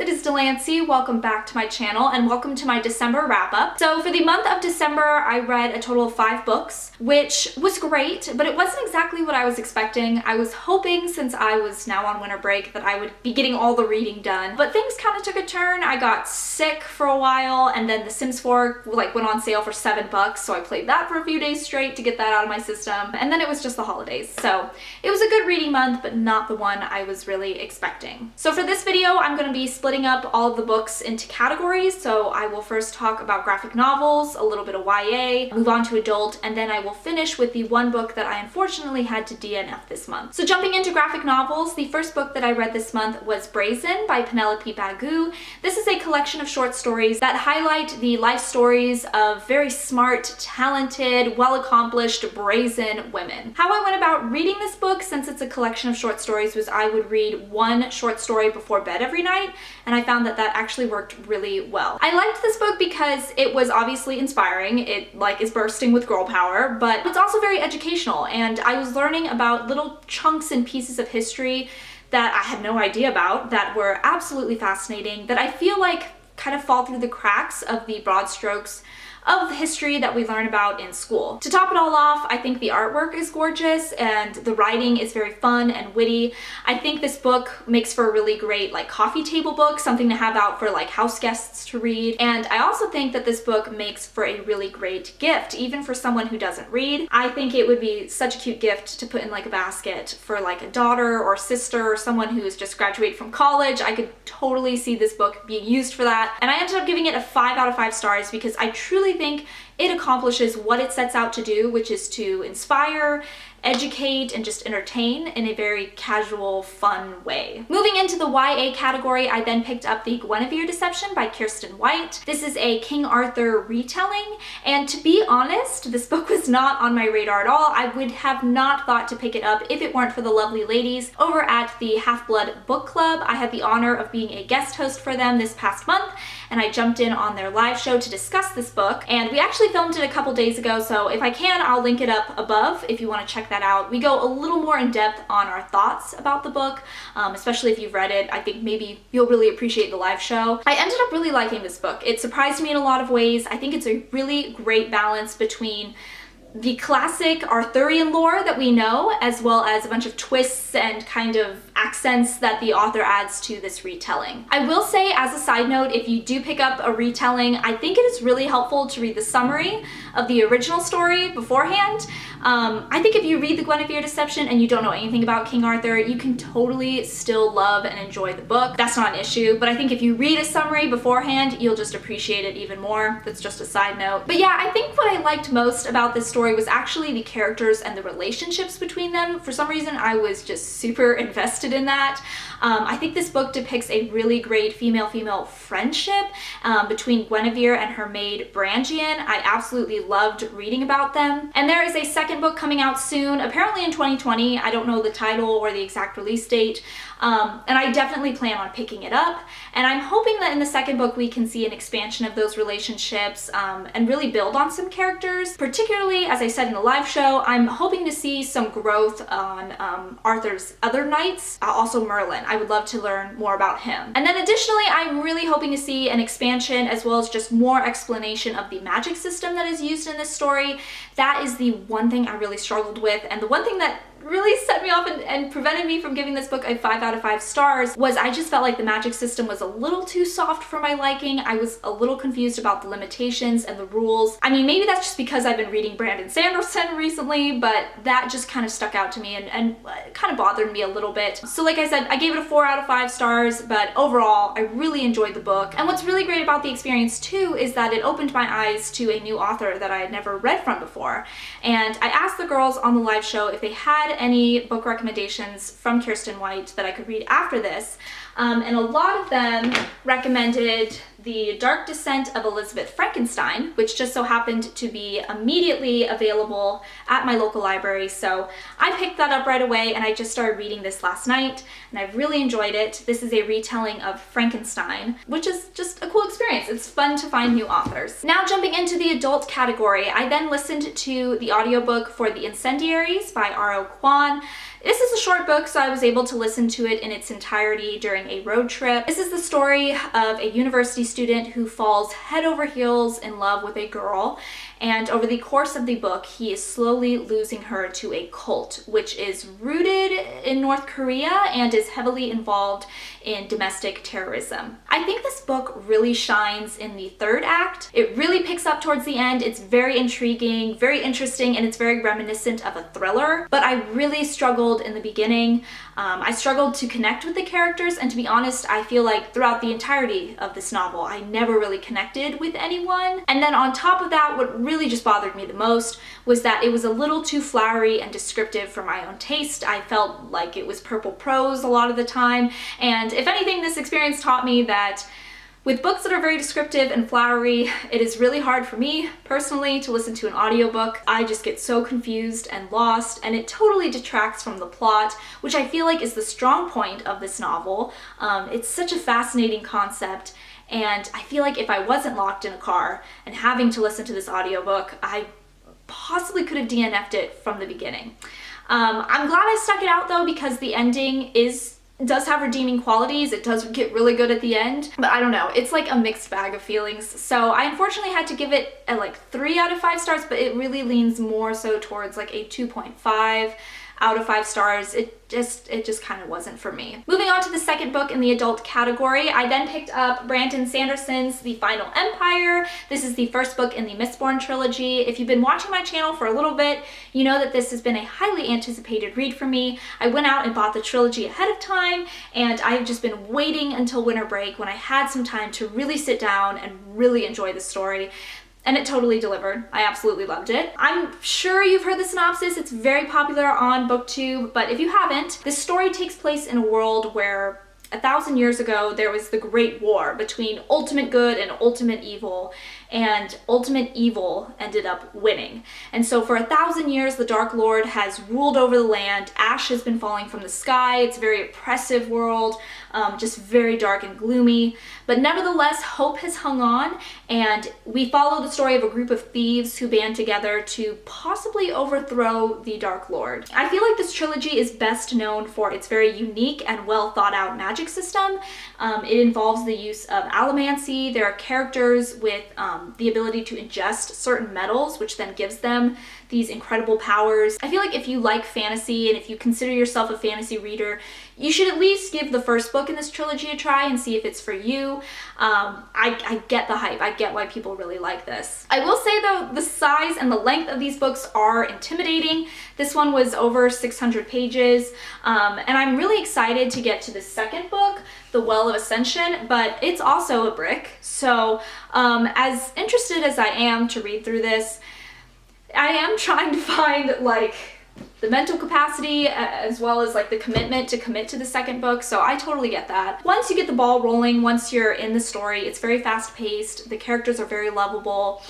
it is Delancey. Welcome back to my channel and welcome to my December wrap-up. So for the month of December, I read a total of 5 books, which was great, but it wasn't exactly what I was expecting. I was hoping, since I was now on winter break, that I would be getting all the reading done, but things kind of took a turn. I got sick for a while, and then The Sims 4 went on sale for $7, so I played that for a few days straight to get that out of my system, and then it was just the holidays. So it was a good reading month, but not the one I was really expecting. So for this video, I'm going to be splitting up all of the books into categories. So I will first talk about graphic novels, a little bit of YA, move on to adult, and then I will finish with the one book that I unfortunately had to DNF this month. So jumping into graphic novels, the first book that I read this month was Brazen by Penelope Bagu. This is a collection of short stories that highlight the life stories of very smart, talented, well-accomplished, brazen women. How I went about reading this book, since it's a collection of short stories, was I would read one short story before bed every night, and I found that that actually worked really well. I liked this book because it was obviously inspiring. It is bursting with girl power, but it's also very educational, and I was learning about little chunks and pieces of history that I had no idea about that were absolutely fascinating, that I feel like kind of fall through the cracks of the broad strokes of the history that we learn about in school. To top it all off, I think the artwork is gorgeous and the writing is very fun and witty. I think this book makes for a really great coffee table book, something to have out for house guests to read. And I also think that this book makes for a really great gift, even for someone who doesn't read. I think it would be such a cute gift to put in a basket for a daughter or sister or someone who has just graduated from college. I could totally see this book being used for that. And I ended up giving it a 5 out of 5 stars because I truly think it accomplishes what it sets out to do, which is to inspire, educate, and just entertain in a very casual, fun way. Moving into the YA category, I then picked up The Guinevere Deception by Kiersten White. This is a King Arthur retelling, and to be honest, this book was not on my radar at all. I would have not thought to pick it up if it weren't for the lovely ladies over at the Half-Blood Book Club. I had the honor of being a guest host for them this past month, and I jumped in on their live show to discuss this book, and we actually filmed it a couple days ago, so if I can, I'll link it up above if you want to check that out. We go a little more in depth on our thoughts about the book, especially if you've read it. I think maybe you'll really appreciate the live show. I ended up really liking this book. It surprised me in a lot of ways. I think it's a really great balance between the classic Arthurian lore that we know, as well as a bunch of twists and kind of accents that the author adds to this retelling. I will say, as a side note, if you do pick up a retelling, I think it is really helpful to read the summary of the original story beforehand. I think if you read The Guinevere Deception and you don't know anything about King Arthur, you can totally still love and enjoy the book. That's not an issue, but I think if you read a summary beforehand, you'll just appreciate it even more. That's just a side note. But yeah, I think what I liked most about this story was actually the characters and the relationships between them. For some reason, I was just super invested in that. I think this book depicts a really great female-female friendship between Guinevere and her maid Brangian. I absolutely loved reading about them. And there is a second book coming out soon, apparently in 2020. I don't know the title or the exact release date. And I definitely plan on picking it up. And I'm hoping that in the second book we can see an expansion of those relationships and really build on some characters. Particularly, as I said in the live show, I'm hoping to see some growth on Arthur's other knights, also Merlin. I would love to learn more about him. And then additionally, I'm really hoping to see an expansion as well as just more explanation of the magic system that is used in this story. That is the one thing I really struggled with, and the one thing that really set me off and prevented me from giving this book a 5 out of 5 stars was I just felt like the magic system was a little too soft for my liking. I was a little confused about the limitations and the rules. I mean, maybe that's just because I've been reading Brandon Sanderson recently, but that just kind of stuck out to me and kind of bothered me a little bit. So like I said, I gave it a 4 out of 5 stars, but overall, I really enjoyed the book. And what's really great about the experience too is that it opened my eyes to a new author that I had never read from before. And I asked the girls on the live show if they had any book recommendations from Kiersten White that I could read after this. And a lot of them recommended The Dark Descent of Elizabeth Frankenstein, which just so happened to be immediately available at my local library. So I picked that up right away and I just started reading this last night and I've really enjoyed it. This is a retelling of Frankenstein, which is just a cool experience. It's fun to find new authors. Now jumping into the adult category, I then listened to the audiobook for The Incendiaries by R.O. Kwon. This is a short book, so I was able to listen to it in its entirety during a road trip. This is the story of a university student who falls head over heels in love with a girl, and over the course of the book, he is slowly losing her to a cult, which is rooted in North Korea and is heavily involved in domestic terrorism. I think this book really shines in the third act. It really picks up towards the end. It's very intriguing, very interesting, and it's very reminiscent of a thriller, but I really struggled in the beginning. I struggled to connect with the characters, and to be honest, I feel like throughout the entirety of this novel, I never really connected with anyone. And then on top of that, what really just bothered me the most was that it was a little too flowery and descriptive for my own taste. I felt like it was purple prose a lot of the time, and if anything, this experience taught me that with books that are very descriptive and flowery, it is really hard for me personally to listen to an audiobook. I just get so confused and lost, and it totally detracts from the plot, which I feel like is the strong point of this novel. It's such a fascinating concept, and I feel like if I wasn't locked in a car and having to listen to this audiobook, I possibly could have DNF'd it from the beginning. I'm glad I stuck it out though, because the ending does have redeeming qualities. It does get really good at the end, but I don't know, it's like a mixed bag of feelings. So I unfortunately had to give it a 3 out of 5 stars, but it really leans more so towards like a 2.5 out of 5 stars. It just kind of wasn't for me. Moving on to the second book in the adult category, I then picked up Brandon Sanderson's The Final Empire. This is the first book in the Mistborn trilogy. If you've been watching my channel for a little bit, you know that this has been a highly anticipated read for me. I went out and bought the trilogy ahead of time, and I've just been waiting until winter break when I had some time to really sit down and really enjoy the story. And it totally delivered. I absolutely loved it. I'm sure you've heard the synopsis. It's very popular on booktube, but if you haven't, this story takes place in a world where 1,000 years ago there was the Great War between ultimate good and ultimate evil, and ultimate evil ended up winning. And so for 1,000 years the Dark Lord has ruled over the land. Ash has been falling from the sky. It's a very oppressive world, just very dark and gloomy. But nevertheless, hope has hung on, and we follow the story of a group of thieves who band together to possibly overthrow the Dark Lord. I feel like this trilogy is best known for its very unique and well thought out magic system. It involves the use of allomancy. There are characters with the ability to ingest certain metals, which then gives them these incredible powers. I feel like if you like fantasy and if you consider yourself a fantasy reader, you should at least give the first book in this trilogy a try and see if it's for you. I get the hype. I get why people really like this. I will say though, the size and the length of these books are intimidating. This one was over 600 pages, and I'm really excited to get to the second book, The Well of Ascension, but it's also a brick. So as interested as I am to read through this, I am trying to find like the mental capacity as well as like the commitment to commit to the second book, so I totally get that. Once you get the ball rolling, once you're in the story, it's very fast paced, the characters are very lovable.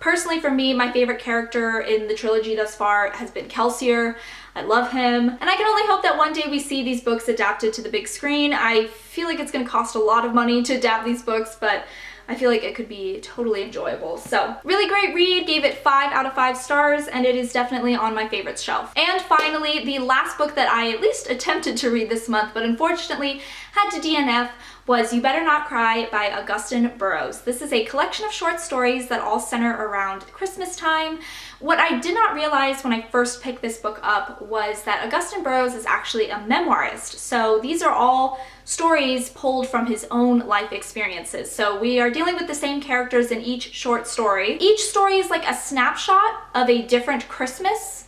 Personally for me, my favorite character in the trilogy thus far has been Kelsier. I love him, and I can only hope that one day we see these books adapted to the big screen. I feel like it's going to cost a lot of money to adapt these books, but I feel like it could be totally enjoyable. So really great read, gave it 5 out of 5 stars, and it is definitely on my favorites shelf. And finally, the last book that I at least attempted to read this month, but unfortunately had to DNF, was You Better Not Cry by Augustin Burroughs. This is a collection of short stories that all center around Christmas time. What I did not realize when I first picked this book up was that Augustin Burroughs is actually a memoirist. So these are all stories pulled from his own life experiences. So we are dealing with the same characters in each short story. Each story is like a snapshot of a different Christmas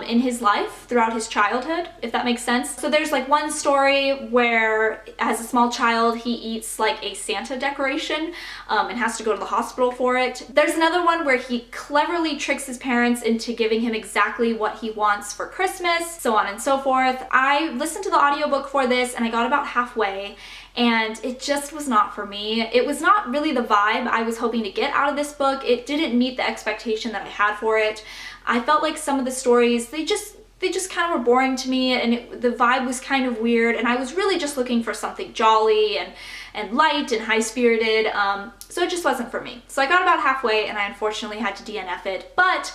in his life throughout his childhood, if that makes sense. So there's like one story where as a small child he eats like a Santa decoration and has to go to the hospital for it. There's another one where he cleverly tricks his parents into giving him exactly what he wants for Christmas, so on and so forth. I listened to the audiobook for this and I got about halfway, and it just was not for me. It was not really the vibe I was hoping to get out of this book. It didn't meet the expectation that I had for it. I felt like some of the stories, they just kind of were boring to me, and the vibe was kind of weird, and I was really just looking for something jolly and light and high-spirited, so it just wasn't for me. So I got about halfway, and I unfortunately had to DNF it, but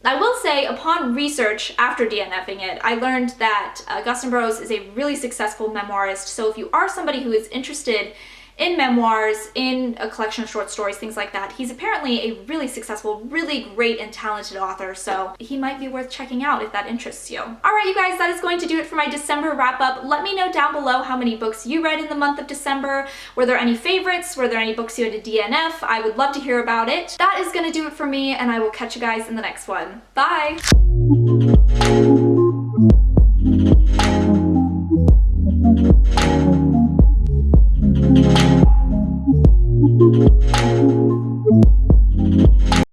I will say, upon research after DNFing it, I learned that Gustin Burroughs is a really successful memoirist, so if you are somebody who is interested in memoirs, in a collection of short stories, things like that, he's apparently a really successful, really great and talented author, so he might be worth checking out if that interests you. Alright you guys, that is going to do it for my December wrap-up. Let me know down below how many books you read in the month of December. Were there any favorites? Were there any books you had to DNF? I would love to hear about it. That is going to do it for me, and I will catch you guys in the next one. Bye!